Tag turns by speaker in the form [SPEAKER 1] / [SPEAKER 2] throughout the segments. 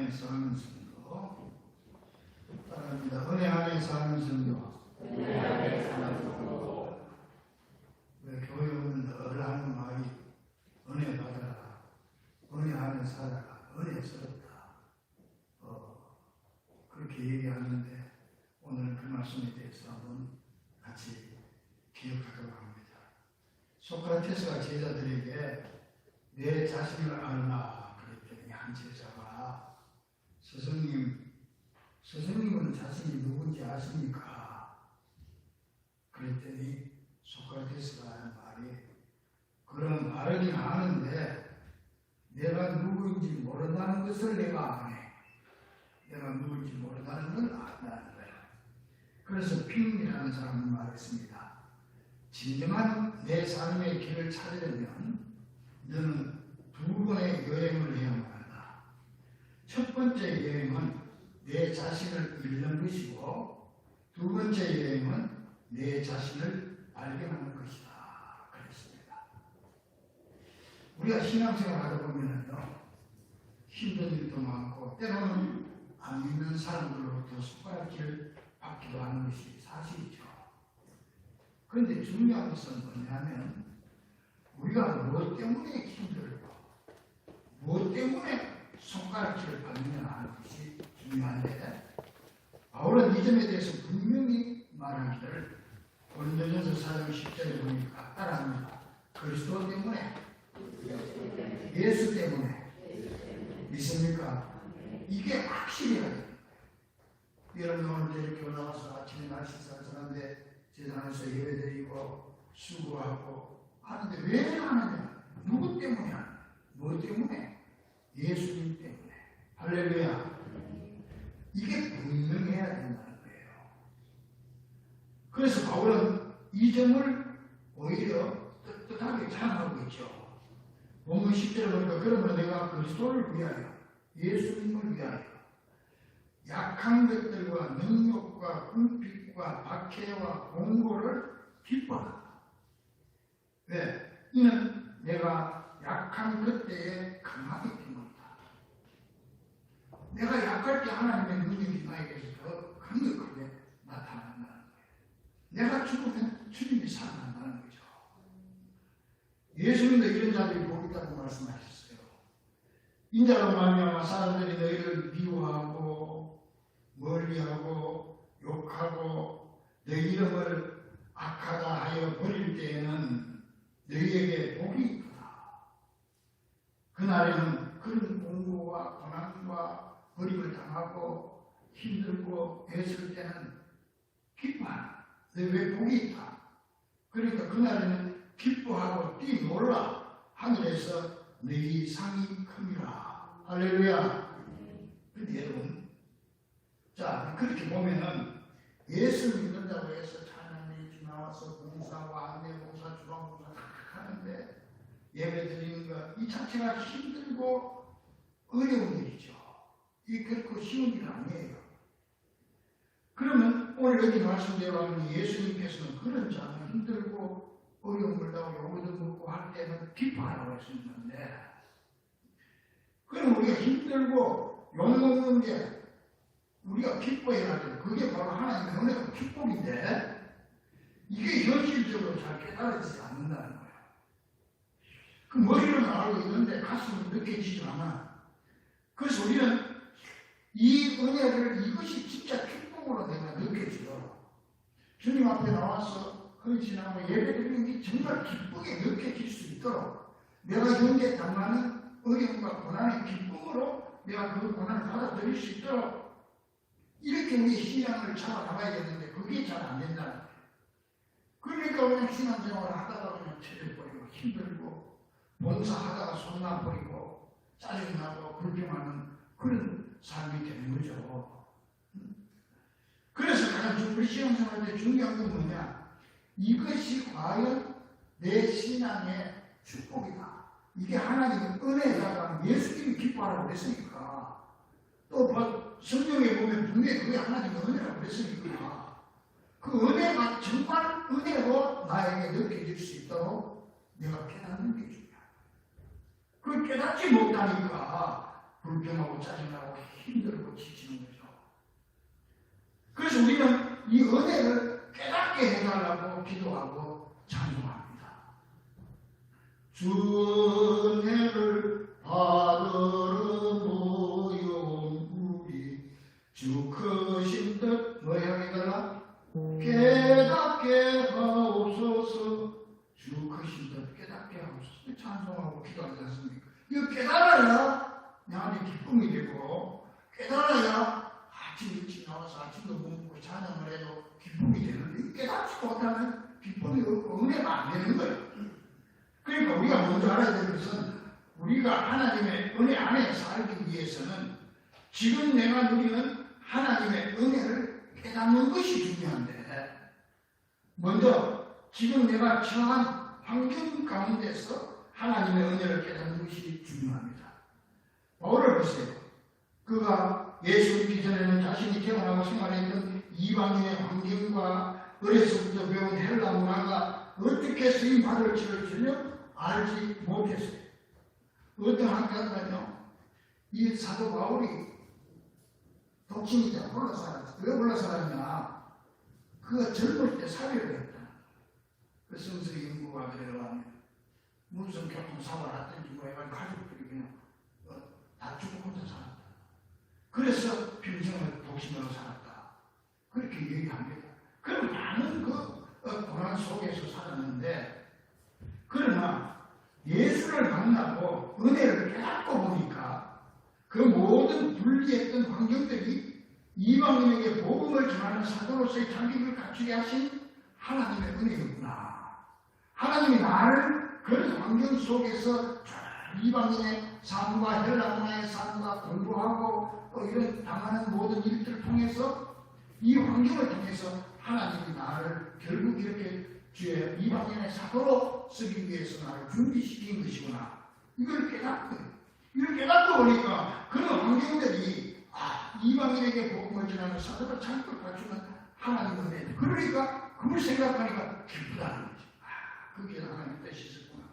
[SPEAKER 1] 안에 사는 성도. 따라합니다. 은혜 안에 사는 성도.
[SPEAKER 2] 은혜 안에 사는 성도.
[SPEAKER 1] 왜 교회 오면 늘 하는 말이 은혜 받아라, 은혜 안에 살아라, 은혜스럽다. 그렇게 얘기하는데 오늘 그 말씀에 대해서 한번 같이 기억하도록 합니다. 소크라테스가 제자들에게 내 자신을 알라 그랬더니 한 제자가 스승님은 자신이 누군지 아십니까? 그랬더니 소크라테스가 하는 말이 그런 말은 아는데 내가 누구인지 모른다는 것을 내가 아네. 내가 누구인지 모른다는 걸 안다는 거야. 그래서 핑이라는 사람은 말했습니다. 진정한 내 삶의 길을 찾으려면 너는 두 번의 여행을 해야만 한다. 첫 번째 여행은 내 자신을 잃는 것이고 두 번째 여행은 내 자신을 발견하는 것이다. 그랬습니다. 우리가 신앙생활 하다 보면요, 힘든 일도 많고 때로는 안 믿는 사람들로부터 손가락질 받기도 하는 것이 사실이죠. 그런데 중요한 것은 뭐냐면 우리가 무엇 때문에 힘들고 무엇 때문에 손가락질을 받느냐 하는 것이 중요한데 바울은 이 점에 대해서 분명히 말하기를 고린도전서 4장 10절에 보니까 따라합니다. 그리스도 때문에, 예수 때문에 믿습니까? 이게 확실히 해야 돼요. 여러분 오늘 이렇게 올라와서 아침에 날씨 쌀쌀한데 세상에서 예배드리고 수고하고 하는데 왜 하느냐? 누구 때문이야? 뭐 때문에? 예수님 때문에. 할렐루야. 이게 분명해야 된다는 거예요. 그래서 바울은 이 점을 오히려 떳떳하게 자랑하고 있죠. 본문 10절을 보니까 그러므로 내가 그리스도를 위하여 예수님을 위하여 약한 것들과 능력과 궁핍과 박해와 공고를 기뻐한다. 왜? 이는 내가 약한 그때에 강하기 때문이다. 내가 약할 때 하나님의 능력이 나에게서 더 강력하게 나타난다는 거예요. 내가 죽으면 주님이 살아난다는 거죠. 예수님도 이런 자들이 복 있다고 말씀하셨어요. 인자로 말미암아 사람들이 너희를 미워하고 멀리하고 욕하고 내 이름을 악하다 하여 버릴 때에는 너희에게 복이 있구나. 그날에는 그런 공고와 고난과 버림을 당하고 힘들고 애쓸 때는 기뻐하라. 너희 왜 복이 있다. 그러니까 그날에는 기뻐하고 뛰놀라. 하늘에서 너희 상이 큽니다. 할렐루야. 그런데 여러분, 자 그렇게 보면은 예수 믿는다고 해서 찬양이 나와서 봉사와 안내 봉사, 주방 봉사 다 하는데 예배 드리는 것 이 자체가 힘들고 어려운 일이죠. 이 결코 쉬운 일 아니에요. 그러면 오늘 여기 말씀대로 예수님께서는 그런 자는 힘들고 어려운 걸 당하고 얻어먹고 할 때는 기뻐하라고 했었는데 그럼 우리가 힘들고 욕먹는 게 우리가 기뻐해야 돼. 그게 바로 하나님의 은혜가 축복인데 이게 현실적으로 잘 깨달아지지 않는다는 거야. 그 머리로는 알고 있는데 가슴은 느껴지지 않아. 그래서 우리는 이 은혜를 이것이 진짜 축복으로 내가 느껴져요. 주님 앞에 나와서 헌신하고 예배드리는 게 정말 기쁘게 느껴질 수 있도록 내가 현재 당하는 어려움과 고난의 기쁨으로 내가 그 고난을 받아들일 수 있도록 이렇게 우리 신앙을 잡아나가야겠는데 그게 잘 안 된다는 거예요. 그러니까 그냥 신앙생활을 하다가 그냥 체력버리고 힘들고 봉사하다가 손나버리고 짜증나고 불평하는 그런 삶이 되는 거죠. 그래서 가장 우리 신앙생활 때 중요한 건 뭐냐? 이것이 과연 내 신앙의 축복이다. 이게 하나님의 은혜라고 예수님이 기뻐하라고 그랬으니까 또 성경에 보면 분명히 그게 하나님의 은혜라고 그랬으니까 그 은혜가 정말 은혜로 나에게 느껴질 수 있도록 내가 깨닫는 게 중요하다. 그걸 깨닫지 못하니까 불평하고 짜증나고 힘들고 지치는 거죠. 그래서 우리는 이 은혜를 깨닫게 해달라고 기도하고 찬송합니다. 주 은혜를 받으러 모여온 우리 주 크신 듯 뭐야 해달라? 깨닫게 하옵소서. 주 크신 듯 깨닫게 하옵소서. 찬송하고 기도하지 않습니까? 이거 깨달아야 나한테 기쁨이 되고, 깨달아야 아침 일찍 나와서 아침도 못 먹고 찬양을 해도 기쁨이 되는데, 깨닫지 못하면 기쁨이 없고 은혜가 안 되는 거예요. 그러니까 우리가 먼저 알아야 될 것은, 우리가 하나님의 은혜 안에 살기 위해서는 지금 내가 누리는 하나님의 은혜를 깨닫는 것이 중요한데, 먼저 지금 내가 처한 환경 가운데서 하나님의 은혜를 깨닫는 것이 중요합니다. 바울을 보세요. 그가 예수 믿기 전에는 자신이 태어나고 생활했던 이방인의 환경과 어려서부터 배운 헬라 문화가 어떻게 쓰임받을지를 전혀 알지 못했어요. 어떤 학자들은요, 이 사도 바울이 독신이자 홀로 살았어요. 왜 홀로 살았냐? 그가 젊을 때 사별을 했다. 그 성서 연구가 들어가면 무슨 교통사고를 했든지 뭐 해가지고 가족들이 그냥 다 죽고 혼자 살았다. 그래서 평생을 독신으로 살았다. 그렇게 얘기합니다. 그럼 나는 그 고난 속에서 살았는데, 그러나 예수를 만나고 은혜를 깨닫고 보니까 그 모든 분리했던 환경들이 이방인에게 복음을 전하는 사도로서의 자격을 갖추게 하신 하나님의 은혜였구나. 하나님이 나를 그런 환경 속에서 이방인의 삶과 헬라 문화의 삶과 공부하고 이런 당하는 모든 일들을 통해서, 이 환경을 통해서 하나님이 나를 결국 이렇게 주의 이방인의 사도로 쓰기 위해서 나를 준비시킨 것이구나. 이걸 깨닫고, 이걸 깨닫고 보니까 그런 환경들이 이방인에게 복음을 전하는 사도가 자격을 갖추는 하나님의 은혜. 그러니까 그걸 생각하니까 기쁘다는 거죠. 그게 하나님의 뜻이 있었구나.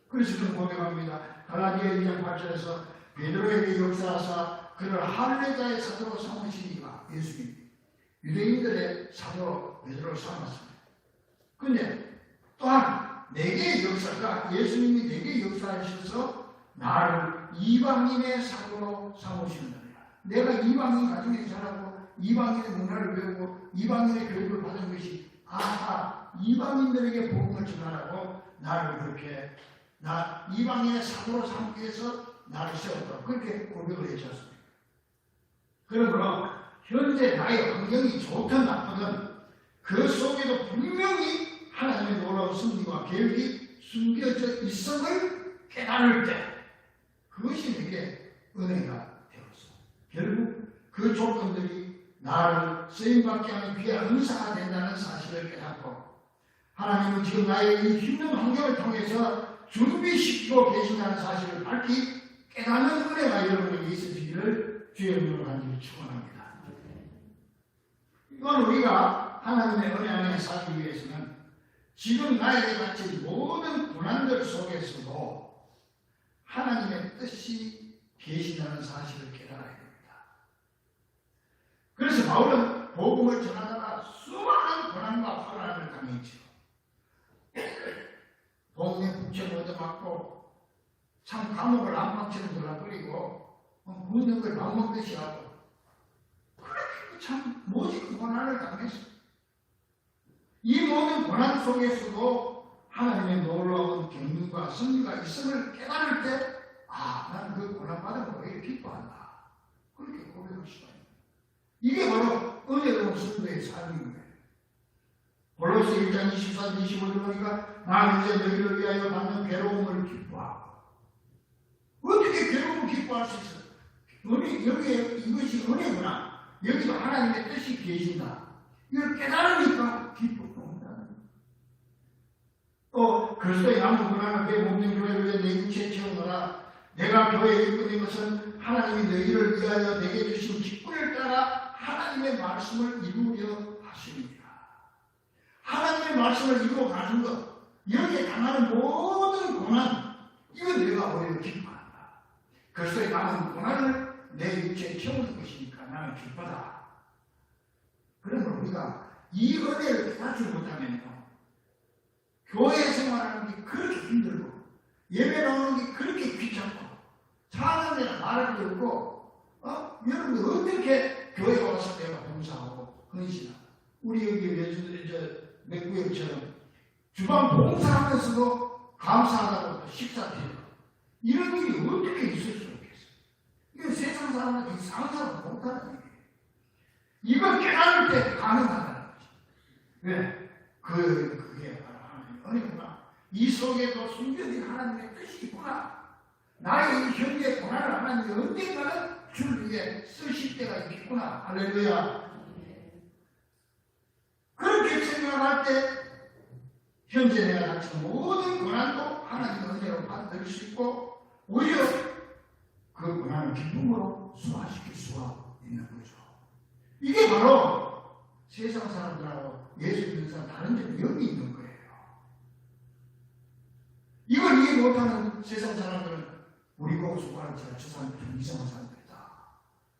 [SPEAKER 1] 그래서 저는 고백합니다. 갈라디아 2장 8절에서 베드로에게 역사하사 그를 할례자의 사도로 삼으시니가, 예수님 유대인들의 사도로 베드로를 삼았습니다. 근데 또한 내게 역사가, 예수님이 내게 역사하셔서 나를 이방인의 사도로 삼으시는 거예요. 내가 이방인 가정에 자라고 이방인의 문화를 배우고 이방인의 교육을 받은 것이 이방인들에게 복음을 전하라고 나를 그렇게 이방인의 사도로 삼기 위해서 나를 세웠다. 그렇게 고백을 해주셨습니다. 그러므로 현재 나의 환경이 좋든 나쁘든 그 속에도 분명히 하나님의 놀라운 승리와 계획이 숨겨져 있음을 깨달을 때, 그것이 내게 은혜가 되었어. 결국 그 조건들이 나를 쓰임받게 하는 귀한 은사가 된다는 사실을 깨닫고, 하나님은 지금 나의 이 힘든 환경을 통해서 준비시키고 계신다는 사실을 밝히 깨닫는 은혜가 여러분에게 있으시기를 주의 이름으로 간절히 축원합니다. 이건 우리가 하나님의 은혜 안에 살기 위해서는 지금 나에게 닥친 모든 고난들 속에서도 하나님의 뜻이 계신다는 사실을 깨달아야 됩니다. 그래서 바울은 복음을 전하다가 수많은 고난과 환난을 당했죠. 동네 북채를 얻어맞고 참 감옥을 안방처럼 들어버리고 묻는 걸 밥 먹듯이 하고, 그렇게 참 모진 고난을 당했어요. 이 모든 고난 속에서도 하나님의 놀라운 경륜과 승리가 있음을 깨달을 때, 나는 그 고난받은 걸 왜 기뻐한다. 그렇게 고백할 수가 있어요. 이게 바로 은혜로운 성도의 삶입니다. 골로새 1장 24, 25절 보니까 나는 이제 너희를 위하여 받는 괴로움을 기뻐하고. 어떻게 괴로움을 기뻐할 수 있어요? 여기에 이것이 은혜구나. 여기도 하나님의 뜻이 계신다. 이걸 깨달으니까 기쁘고 온다는 거예요. 또 그리스도의 남은 고난을 내 몸된 교회를 위해 내 육체에 채우노라. 내가 교회에 이끄는 것은 하나님이 너희를 위하여 내게 주신 직분을 따라 하나님의 말씀을 이루려 하십니다. 하나님의 말씀을 이루어 가는 것, 여기에 당하는 모든 고난, 이건 내가 오히려 기뻐한다. 그리스도의 남은 고난을 내 육체에 채우는 것이니까 나는 기쁘다. 그러면 우리가 이 은혜를 깨닫지 못하면요, 교회 생활하는 게 그렇게 힘들고 예배 나오는 게 그렇게 귀찮고 찬양대나 말할 게 없고 여러분들 어떻게 교회 와서 내가 봉사하고 헌신하고 우리 여기 예전에 맥구역처럼 주방 봉사하면서도 감사하다고 식사드리고 이런 일이 어떻게 있을 수 있겠어요? 이건 세상 사람한테 상상을 못하는 일이에요. 이걸 깨달을 때 가능하다는 거죠. 왜? 그게 바로 하나님의 은혜구나. 이 속에도 순전히 하나님의 뜻이 있구나. 나의 이 현재 고난을 하나님이 언젠가는 줄 위해 쓰실 때가 있겠구나. 할렐루야. 그렇게 생각할 때 현재 내가 닥치는 모든 고난도 하나님의 은혜로 받을 수 있고 오히려 그 고난을 기쁨으로 소화시킬 수가 있는 거죠. 이게 바로 세상 사람들하고 예수 믿는 사람 다른 점이 여기 있는 거예요. 이걸 이해 못하는 세상 사람들은 우리 보고 수고하는 저 사람들 좀 이상한 사람들이다.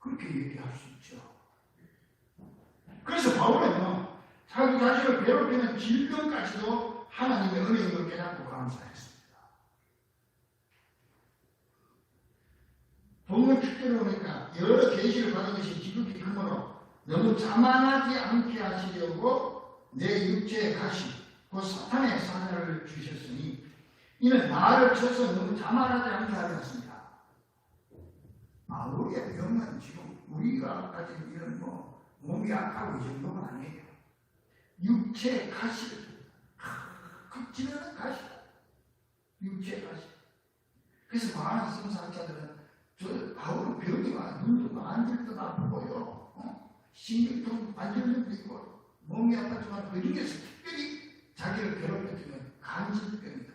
[SPEAKER 1] 그렇게 얘기할 수 있죠. 그래서 바울은요, 자기 자신을 괴롭히는 질병까지도 하나님의 은혜임을 깨닫고 감사했습니다. 본문 특별히 보니까 여러 계시를 받은 것이 지극히 크므로 너무 자만하지 않게 하시려고 내 육체에 가시 곧 사탄의 사자를 주셨으니 이는 나를 쳐서 너무 자만하지 않게 하려 했습니다. 우리의 병은 지금 우리가 가진 이런 몸이 약하고 이 정도는 아니에요. 육체의 가시, 극진하는 가시, 육체의 가시. 그래서 많은 성사학자들은 바울은 병이 많아, 눈도 만질 듯 아프고요. 신경통 관절염도 있고 몸이 아팠지만 그 중에서 특별히 자기를 괴롭혀주는 간질병이다.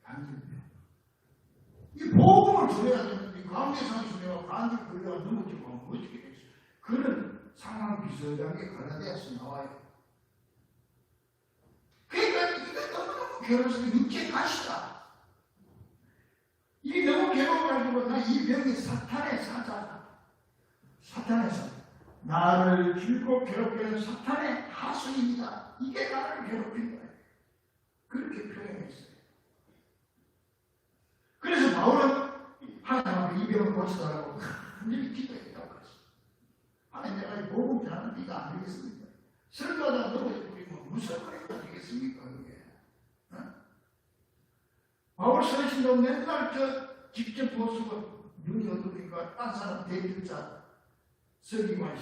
[SPEAKER 1] 간질병. 이 복음을 전해야 되는데 가운데서 전해와 간질 걸려가 넘어지고 하면 어떻게 되겠어요? 그런 상황 비슷하게 갈라디아서 나와요. 그러니까 이게 너무너무 괴로워서 육체 가시다. 이게 너무 괴로워가지고 나 이 병이 사탄의 사자다. 사탄의 사자. 나를 길고 괴롭히는 사탄의 하수입니다. 이게 나를 괴롭힌 거예요. 그렇게 표현했어요. 그래서 바울은 하나님 이 병을 고치더라고 간절히 기도했다고 그랬어요. 하나님 내가 이 복음 전하는 네가 안 되겠습니까? 설교하다 넘어지고 무슨 말이가 되겠습니까? 그게. 바울 서신도 맨날 직접 보수고 눈이 어두우니까 딴 사람 대필자 서기관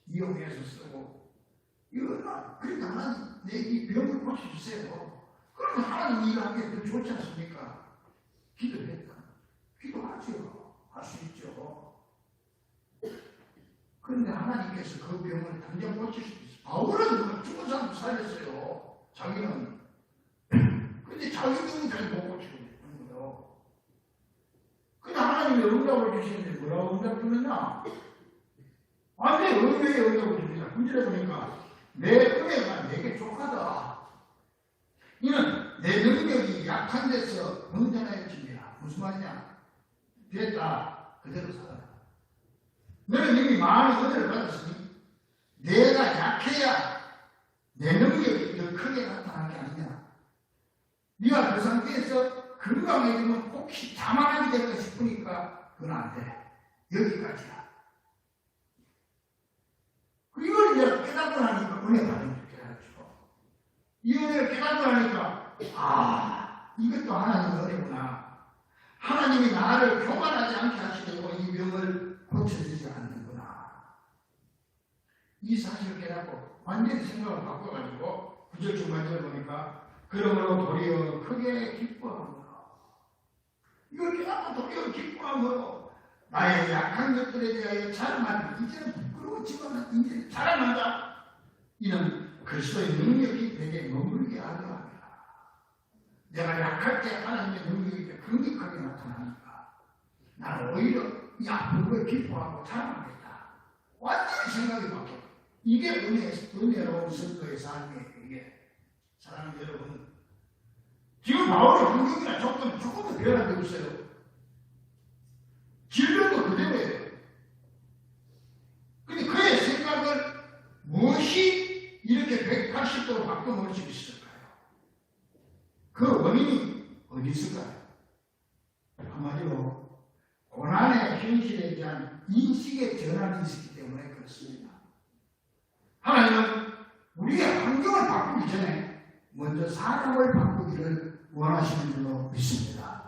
[SPEAKER 1] 이용해서 쓰고 이거나 그러니까 하나님 내 이 병을 고쳐주세요. 그러면 하나님 일을 하는 게 더 좋지 않습니까? 기도했다. 기도하죠. 할 수 있죠. 그런데 하나님께서 그 병을 당장 고칠 수 있어요. 바울은 죽은 사람 살렸어요. 자기는. 근데 자기 병이 잘 못 고치고 있는 거예요. 근데 하나님이 응답을 주시는데 뭐라고 응답 주느냐? 내 은혜에 응답을 줍니다. 문제를 보니까 내 은혜가 내게 족하다. 이는 내 능력이 약한 데서 온전해집니다. 무슨 말이냐? 됐다. 그대로 살아라. 너는 이미 많은 은혜를 받았으니 내가 약해야 내 능력이 더 크게 나타나는 게 아니냐. 네가 그 상태에서 건강해지면 혹시 자만하게 될까 싶으니까 그건 안 돼. 여기까지야. 이걸 이제 깨닫고 나니까 은혜 받는 줄 깨닫죠. 이 은혜를 깨닫고 나니까 이것도 하나님의 은혜구나. 하나님이 나를 교만하지 않게 하시려고 이 병을 고쳐주지 않는구나. 이 사실을 깨닫고 완전히 생각을 바꿔가지고 9절 중반절을 보니까 그러므로 도리어 크게 기뻐하므로 이걸 깨닫고 도리어 기뻐하므로 나의 약한 것들에 대하여 자랑하는 이제는 부끄러웠지만 이제 자랑한다. 이는 그리스도의 능력이 내게 머물게 하려 합니다. 내가 약할 때 하나님의 능력이 강력하게 나타나니까 나는 오히려 이 아픈 걸 기뻐하고 자랑하겠다. 완전히 생각이 바뀌어. 이게 은혜로운 선거의 삶이에요. 이게 사랑하는 여러분, 지금 바울의 환경이나 조건은 조금도 변한 게 없어요. 질병도 그대로예요. 이렇게 180도로 바꿔놓을 수 있을까요? 그 원인이 어디 있을까요? 한마디로 고난의 현실에 대한 인식의 전환이 있었기 때문에 그렇습니다. 하나님은 우리의 환경을 바꾸기 전에 먼저 사람을 바꾸기를 원하시는 줄로 믿습니다.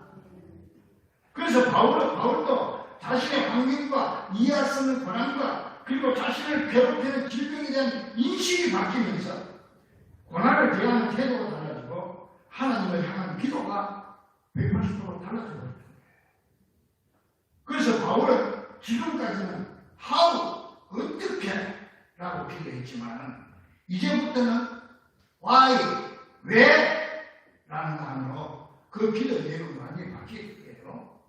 [SPEAKER 1] 그래서 바울도 자신의 환경과 이해할 수 없는 고난과 그리고 자신을 괴롭히는 질병에 대한 인식이 바뀌면서 고난을 대하는 태도가 달라지고 하나님을 향한 기도가 180도로 달라져 버렸던 거예요. 그래서 바울은 지금까지는 how, 어떻게 라고 기도했지만 이제부터는 why, 왜 라는 단어로 그 기도 내용이 완전히 바뀔 거예요.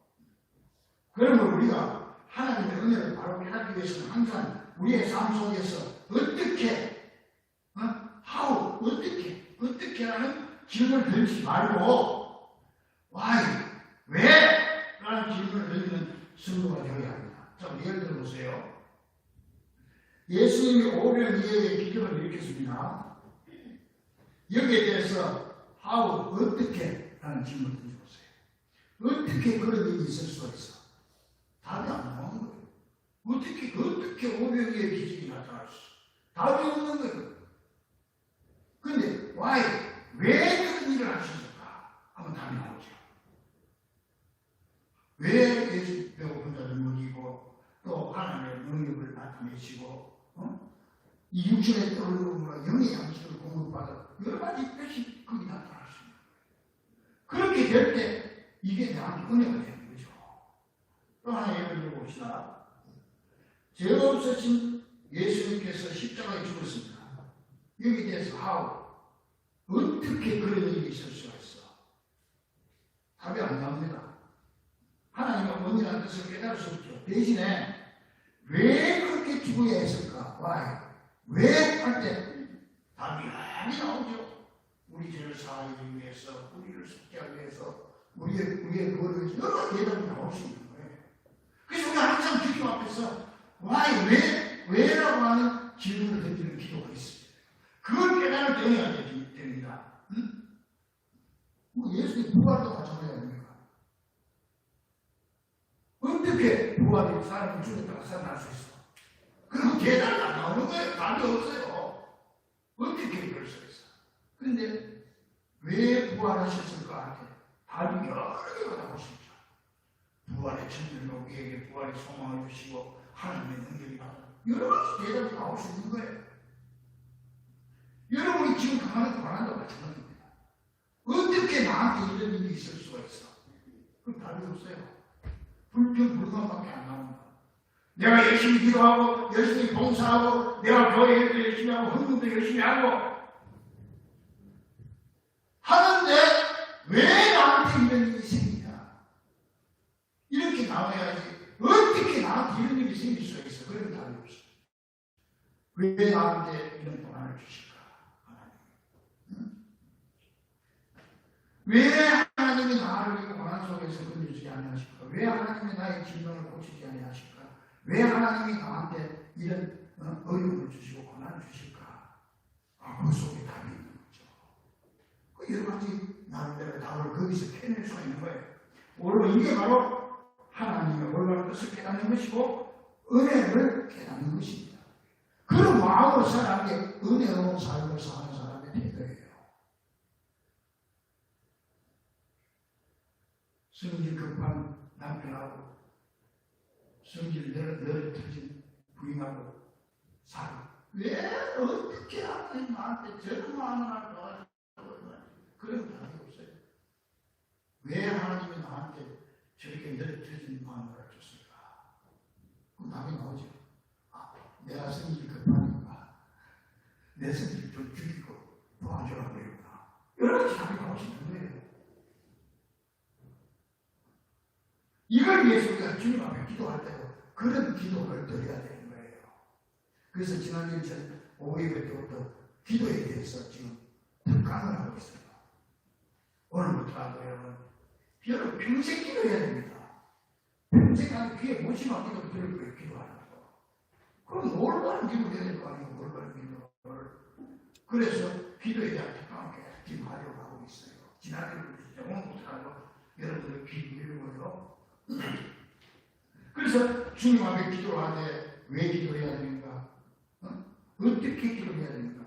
[SPEAKER 1] 그러면 우리가 하나님의 은혜를 바로 깨닫기 위해서는 항상 우리의 삶 속에서 어떻게, how, 어떻게 라는 질문을 던지지 말고 why, 왜 라는 질문을 던지는 성도가 되어야 합니다. 자, 예를 들어보세요. 예수님이 오병 이어의 기적을 일으켰습니다. 여기에 대해서 how, 어떻게 라는 질문을 던져보세요. 어떻게 그런 일이 있을 수가 있어? 답이 안 나오는 거예요. 어떻게 오병이의 기적이 나타날 수 있어? 답이 없는 거예요. 근데 why, 왜 그런 일을 할 수 있을까? 하면 답이 나오죠. 왜 예수 배고픈 자를 먹이고 또 하나님의 능력을 나타내시고 이 육신의 떠오르는 영의 양식을 공급받아 여러 가지 뜻이 거기 나타날 수 있는 거예요. 그렇게 될 때 이게 나한테 은혜가 되는 거죠. 또 하나 예를 들어봅시다. 죄 없으신 예수님께서 십자가에 죽었습니다. 여기에 대해서 how, 어떻게 그런 일이 있을 수가 있어? 답이 안 나옵니다. 하나님의 원이라는 뜻을 깨달을 수 없죠. 대신에 왜 그렇게 죽어야 했을까? why, 왜 할 때 답이 많이 나오죠. 우리 죄를 사하기 위해서, 우리를 속죄하기 위해서, 우리의 그거를 여러 대답이 나올 수 있는 거예요. 그래서 우리가 항상 주님 앞에서 why, 왜라고 하는 질문을 던지는 기도가 있습니다. 그걸 깨달을 때 은혜가 됩니다. 예수님 부활도 마찬가지입니다. 어떻게 부활이 사람을 죽였다가 살아날 수 있어? 그리고 계단이 안 나오는 거예요. 답이 없어요. 어떻게 그럴 수 있어? 그런데 왜 부활하셨을까 할 때 답이 여러 개가 나올 수 있죠. 부활의 천년로 우리에게 부활의 소망을 주시고 하나님의 능력이 나오고 여러 가지 대답이 나올 수 있는 거예요. 여러분이 지금 당하는 고난도 마찬가지입니다. 어떻게 나한테 이런 일이 있을 수가 있어? 그럼 답이 없어요. 불평불만밖에 안 나옵니다. 내가 열심히 기도하고 열심히 봉사하고 내가 교회 일도 열심히 하고 헌금도 열심히 하고 하는데 왜 나한테 이런 일이 생기냐? 이렇게 나와야지. 어떻게 나한테 이런 일이 생길 수가 있어? 그런 답이 없어. 왜 나한테 이런 고난을 주실까? 하나님. 왜 하나님이 나를 이 고난 속에서 건져주지 않으실까? 왜 하나님이 나의 질병을 고치지 않으실까? 왜 하나님이 나한테 이런 어려움을 주시고 고난을 주실까? 그 속에 답이 있는 거죠. 그 여러 가지 나름대로 답을 거기서 캐낼 수가 있는 거예요. 오히려 이게 바로 하나님의 올바른 뜻을 깨닫는 것이고 은혜를 깨닫는 것입니다. 그런 마음으로 살아가는 게 은혜로운 삶을 사는 사람의 태도예요. 성질 급한 남편하고 성질 늘 터진 부인하고 살아. 왜 어떻게 하나님 나한테 저런 마음을 도와주고 그런 답이 없어요. 왜 하나님이 나한테 저렇게 늘 터진 마음을 줬을까? 그럼 답이 나오죠. 내가 성질 급하니까 내 성질 좀 죽이고 도와주라고 그랬구나. 여러 가지 답이 나올 수 있는 거예요. 이걸 위해서 우리가 주님 앞에 기도할 때도 그런 기도를 드려야 되는 거예요. 그래서 지난주에 전 오후예배 때부터 기도에 대해서 지금 특강을 하고 있어요. 오늘부터 하고 여러분, 여러분 평생 기도해야 됩니다. 평생 가면 귀에 못이 막히도록 들을 거예요. 기도하는 거. 그럼 올바른 기도 해야 될 거 아니에요. 올바른 기도를. 그래서 기도에 대한 특강을 계속 하려고 하고 있어요. 지난주에 오늘부터 여러분들 기도해보고요. 그래서 주님 앞에 기도를 하되 왜 기도해야 되는가? 어떻게 기도해야 되는가?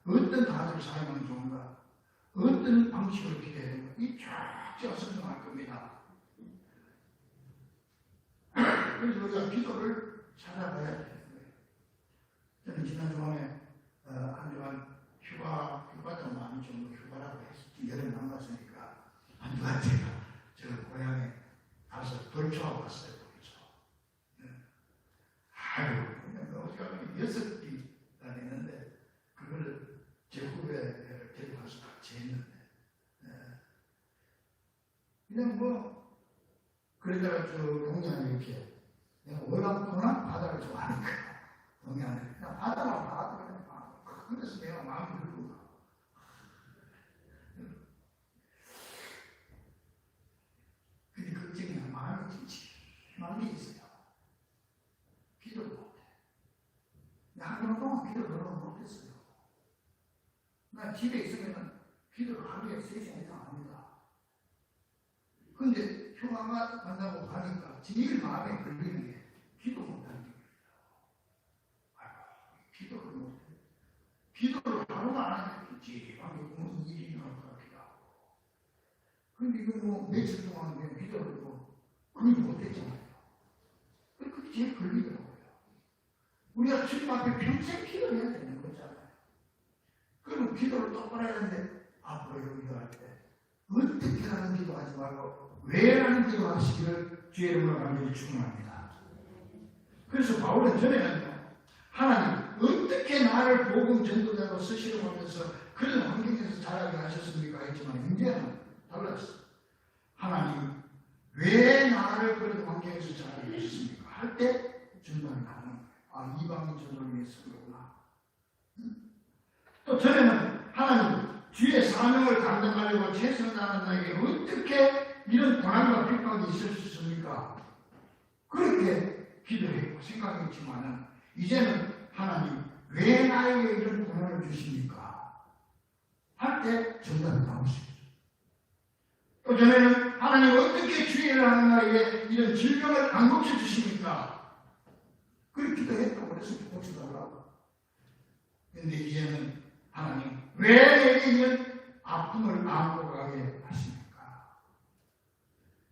[SPEAKER 1] 어떤 단어를 사용하면 좋은가? 어떤 방식으로 기도해야 되는가? 이 쫙쫙 설명할 겁니다. 그래서 우리가 기도를 찾아봐야 되는 거예요. 저는 지난 주간에 한 주간 휴가도 많이 좀 휴가라고 했었지. 여름 안 갔으니까 한 주간 제가 저 고향에 가서 돌초하고 왔어요. 아유, 어디가 6끼가 됐는데 그걸 제 후배를 데리고 가서 같이 했는데 그냥 뭐 그러다가 저 동양에 이렇게 내가 워낙 바다를 좋아하니까 동양에 그냥 바다만 봐도 그냥 그래서 내가 마음이 들고 근데 걱정이 마음이 심한 게 있어요. 기도를 못해. 한달 동안 기도를 너무 못했어요. 난 집에 있으면 기도를 하루에 3시간 이상 합니다. 근데 휴가가 간다고 가니까 제일 마음에 걸리는 게 기도 못하는 게 기도를 못해. 기도를 하루가 안 하겠지. 무슨 일이 일어날 것 같기도 하고. 근데 이거 뭐 며칠 동안 기도를 그걸 못했잖아요. 그게 제일 걸리더라고요. 우리가 주님 앞에 평생 기도해야 되는 거잖아요. 그럼 기도를 똑바로 해야 하는데 앞으로 기도할 때 어떻게 하는 기도하지 말고 왜 하는 기도 하시기를 주의 이름으로 간절히 축원합니다. 그래서 바울은 전에는요, 하나님 어떻게 나를 복음 전도자로 쓰시려고 하면서 그런 환경에서 자라게 하셨습니까? 했지만 이제는 달랐어요. 하나님 왜 나를 그런 환경에서 자라게 하셨습니까? 할 때 전도는 나오는 거예요. 아, 이방인 전도를 위해서 그러구나. 또 전에는 하나님 주의 사명을 감당하려고 최선을 다하는 나에게 어떻게 이런 고난과 핍박이 있을 수 있습니까? 그렇게 기도했고 생각했지만은 이제는 하나님 왜 나에게 이런 고난을 주십니까? 할 때 정답이 나오십니다. 또 전에는 하나님 어떻게 주의를 하는 나에게 이런 질병을 안 고쳐주십니까? 그렇게 기도했다고 그래서 고쳐달라고. 근데 이제는 하나님 왜 내게 이런 아픔을 안고 가게 하십니까?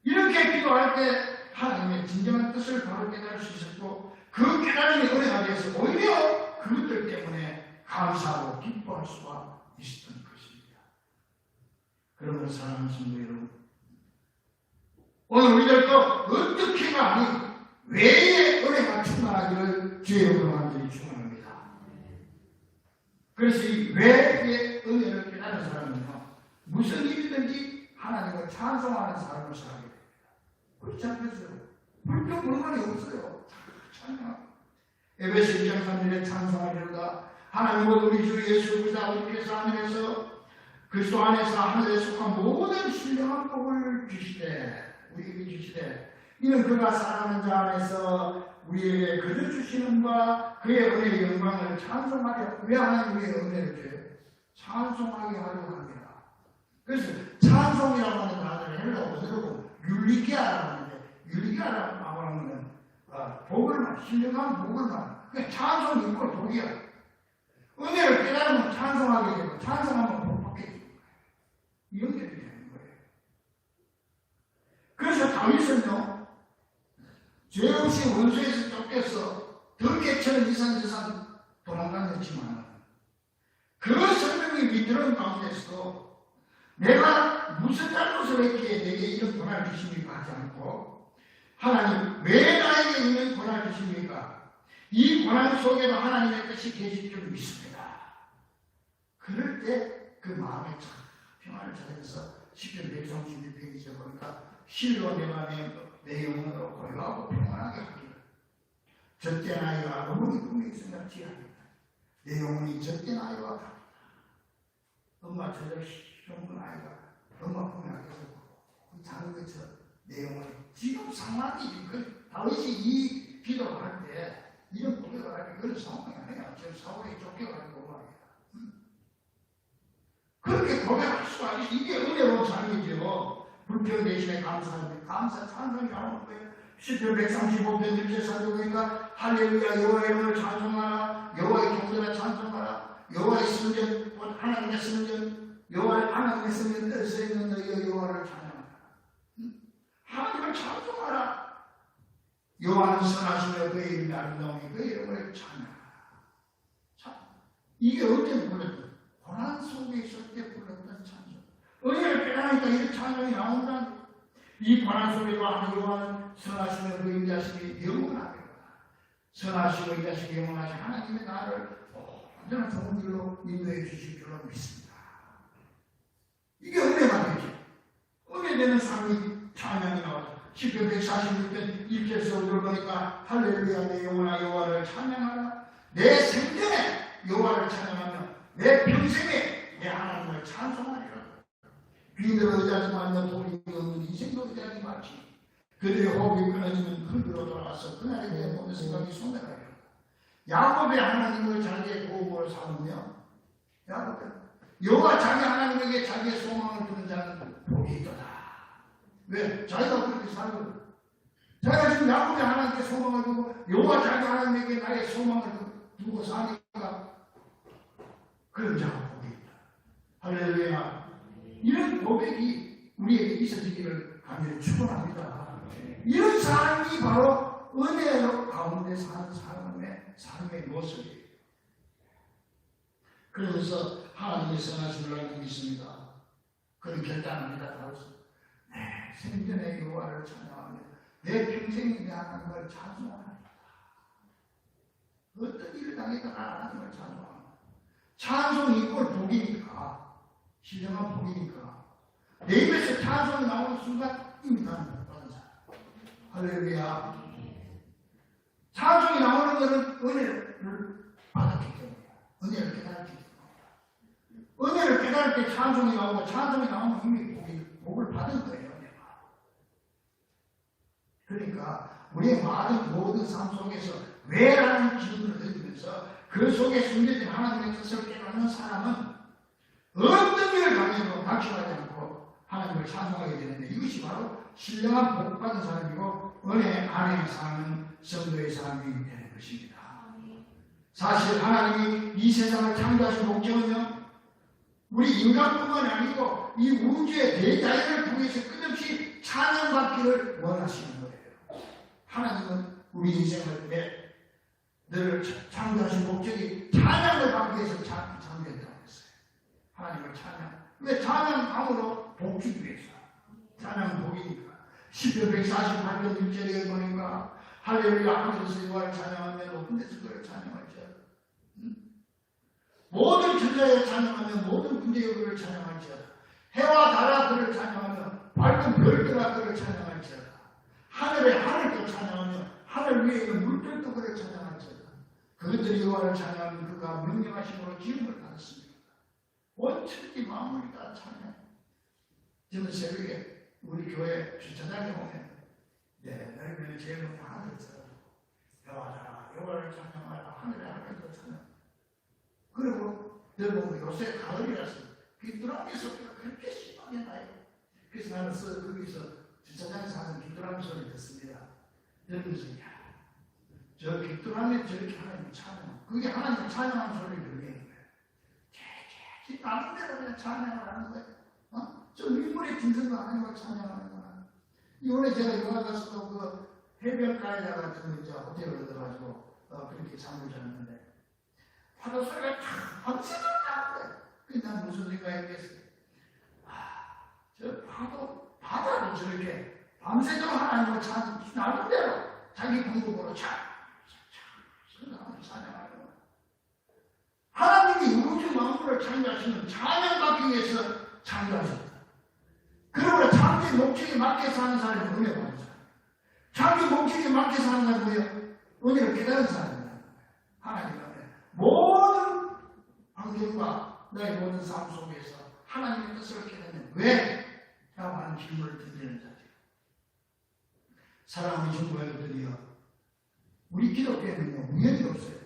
[SPEAKER 1] 이렇게 기도할 때 하나님의 진정한 뜻을 바로 깨달을 수 있었고 그 깨달음이 은혜가 되어서 오히려 그것들 때문에 감사하고 기뻐할 수가 있었던 것입니다. 그러므로 사랑하는 성도 여러분, 오늘 우리들도 어떻게가 아닌 왜의 은혜가 충만하기를 주의 이름으로 간절히 축원합니다. 그래서 이 왜의 은혜를 깨달은 사람은요, 무슨 일이든지 하나님을 찬송하는 삶을 살게 됩니다. 그렇지 않겠어요? 불평 불만이 없어요. 찬양. 에베소 1장 3절에 찬송하리로다. 하나님은 우리 주 예수 그리스도 아버지께서 하늘에서 그리스도 안에서 하늘에 속한 모든 신령한 복을 주시되 우리에게 주시되 이는 그가 사랑하는 자 안에서 우리에게 그를 주시는과 그의 은혜의 영광을 찬송하려. 왜 하나님 우리의 은혜를 줘요? 찬송하게 하려고 합니다. 그래서 찬송이라고 하는 단어를 헬라어 원어로 율리기아라고 하는데 율리기아라고 하는 건 복을 말, 신령한 복을 말. 그러니까 찬송이 있고 복이야. 은혜를 깨달으면 찬송하게 되고 찬송하면 복받게 되는 거예요. 연결이 되는 거예요. 그래서 다윗은요, 죄 없이 원수에서 쫓겨서 덕계처럼 이산저산 도망다녔지만 그 생명이 비들어온 가운데서도 내가 무슨 잘못을 했기에 내게 이런 고난을 주십니까? 하지 않고 하나님 왜 나에게 이런 고난을 주십니까? 이 고난 속에도 하나님의 뜻이 계실 줄 믿습니다. 그럴 때 그 마음에 참 평안을 찾아서 시편 136편이죠. 그러니까 실로 내 영혼으로 고요하고 평안하게 하기를 젖된 아이가 어머니 품에 있으면 지하겠다. 내 영혼이 젖된 아이와 같다. 엄마 저녁 시험은 아이가 엄마 품에 안겨서 자는 것처럼 내 영혼이 지금 상황이 다윗이 이 기도를 할 때 이런 고백을 하는 그런 상황이 아니야. 지금 사울이 쫓겨가지고 말이야. 그렇게 고백할 수가 있어. 이게 은혜로운 삶이죠. 불평 대신에 감사하는 감사 찬송이 나오는 거예요. 시편 135편 1절에 보니까 할렐루야 여호와의 이름을 찬송하라, 여호와의 경전을 찬송하라, 여호와의 성전 곧 하나님의 성전, 여호와의 하나님의 성전 뜻에 있는 너희의 여호와를 찬양하라. 하나님을 찬송하라. 여호와는 선하시며 그의 이름이 아름다우니 그의 이름을 찬양하라. 이게 언제 불렀던? 고난 속에 있을 때 불렀던 찬송. 은혜를 깨달으니까 이 찬송이 나온다. 이 고난 속에도 여호와는 선하시며 그 인자심이 영원하리라. 선하시고 인자심이 영원하신 하나님의 나를 언제나 좋은 길로 인도해 주실 줄로 믿습니다. 이게 은혜가 되죠. 은혜되는 삶이 찬양이 나와요. 시편 146편 1절에서 보니까 할렐루야 내 영혼아 여호와를 찬양하라. 내 생전에 여호와를 찬양하며 내 평생에 내 하나님을 찬송하리라. 귀인들을 의지하지 말며 돈이 없는 인생도 의지하지 말지. 그들의 호흡이 끊어지면 흙으로 돌아가서 그날에 대해 모든 생각이 소멸하리라. 야곱의 하나님을 자기의 보호를 삼으며 여호와 자기 하나님에게 자기의 소망을 두는 자는 복이 있도다. 왜? 자기가 그렇게 살거든. 자기가 지금 야곱의 하나님께 소망을 두고 여호와 자기 하나님에게 나의 소망을 두고 사니까 그런 자가 복이 있다. 할렐루야. 이런 고백이 우리에게 있어지기를 간절히 축원합니다. 이런 삶이 바로 은혜로 가운데 사는 사람의 삶의 모습이에요. 그러면서 하나님의 선하심을 알고 있습니다. 그런 결단합니다. 따라서 내 생전의 여호와를 찬양하며 내 평생에 내 하나님을 찬송합니다. 어떤 일을 당해도 하나님을 찬송합니다. 찬송이 이걸 복이니까, 신령한 복이니까 내 입에서 찬송이 나오는 순간 이미 나는 받은 사람. 할렐루야. 찬송이 나오는 것은 은혜를 받았기 때문이야. 은혜를 깨달았기 때문이야. 은혜를 깨달을 때 찬송이 나오고 찬송이 나오면 이미 복을 받은 거예요. 은혜가. 그러니까 우리의 모든 삶 속에서 왜라는 기준을 던지면서 그 속에 숨겨진 하나님의 뜻을 깨닫는 사람은 어떤 일을 당해도 낙심하지 않고 하나님을 찬송하게 되는데 이것이 바로 신령한 복받은 사람이고 은혜 안에 사는 성도의 삶이 되는 것입니다. 사실 하나님이 이 세상을 창조하신 목적은요, 우리 인간뿐만 아니고 이 우주의 대자연을 통해서 끝없이 찬양받기를 원하시는 거예요. 하나님은 우리 인생을 늘 창조하신 목적이 찬양을 받기 위해서 창조했다고 했어요. 하나님을 찬양. 왜 찬양함으로 복 주기 위해서. 찬양은 복이니까. 시편 148편 1절에 보니까 할렐루야 하늘에서 여호와를 찬양하며 높은 데서 그를 찬양할지어다. 모든 천사에 찬양하며 모든 군대에 그를 찬양할지어다. 해와 달아 그를 찬양하며 밝은 별들아 그를 찬양할지어다. 하늘에 하늘도 찬양하며 하늘 위에 있는 물들도 그를 찬양할지어다. 그것들이 여호와를 찬양하면 그가 명령하심으로 기름을 받았습니다. 온 천지 만물이 다 찬양. 저는 새벽에 우리 교회 주차장에 오면 너희들 제일 먼저 하늘에서 여호와를 찬양하라. 하늘에 하늘도 찬양. 그리고 여러분 요새 가을이라서 귀뚜라미 소리가 그렇게 심하게 나요. 그래서 나는 거기서 주차장에서 하는 귀뚜라미 소리를 듣습니다. 여러분께서 저 귀뚜라미 저렇게 하나님 찬양, 그게 하나님 찬양하는 소리를 들리는 거예요. 개개개 나는 대로 그냥 찬양을 하는 거예요. 저 민물의 중심도 하나님을 찬양하는 거야. 이번에 제가 영화 가서도 그 해변가에다 같은 거 이제 호텔을 얻어가지고 그렇게 잠을 잤는데 파도 소리가 밤새도록 나는 거예요. 그래서 난 무슨 생각했겠어요? 저 바다도 저렇게 밤새도록 하나님을 나는 대로 자기 방법으로 찬양하는 거예요. 하나님이 우주 만물을 창조하시는 찬양받기 위해서 창조하셨다. 그러므로 자기 목적에 맞게 사는 사람이 은혜 받는 사람. 자기 목적에 맞게 사는 사람이 뭐예요? 은혜를 깨달은 사람이에요. 하나님은 모든 환경과 나의 모든 삶 속에서 하나님의 뜻을 깨닫는 왜? 라고 하는 질문을 던지는 자죠. 사랑하는 친구들이여, 우리 기독교에는요 우연이 없어요.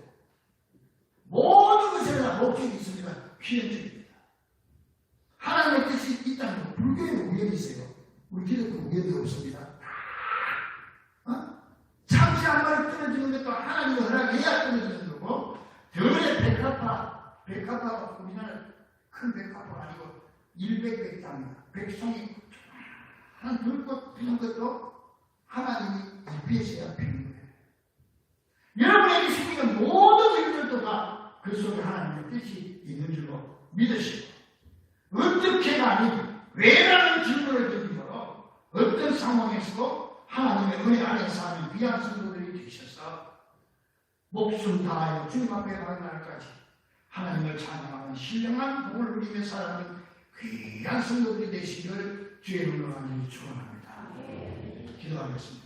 [SPEAKER 1] 모든 것에 다 목적이 있습니다. 필연적입니다. 것도 하나님이 허락해야 떨어지는 거고, 덜의 백합화가 우리나라 큰 백합화가 아니고 100백장이야. 백송이 한 들꽃 피는 것도 하나님이 입에서야 피는 거예요. 여러분에게 생기는 모든 일들도 다 그 속에 하나님의 뜻이 있는 줄로 믿으시고, 어떻게가 아닌 왜라는 질문을 던지므로 어떤 상황에서도 하나님의 은혜 안에서 하는 귀한 성도들이 되셔서 목숨 다하여 주님 앞에 가는 날까지 하나님을 찬양하는 신령한 복을 누리며 살아가는 귀한 성도들이 되시기를 주의 이름으로 간절히 축원합니다. 기도하겠습니다.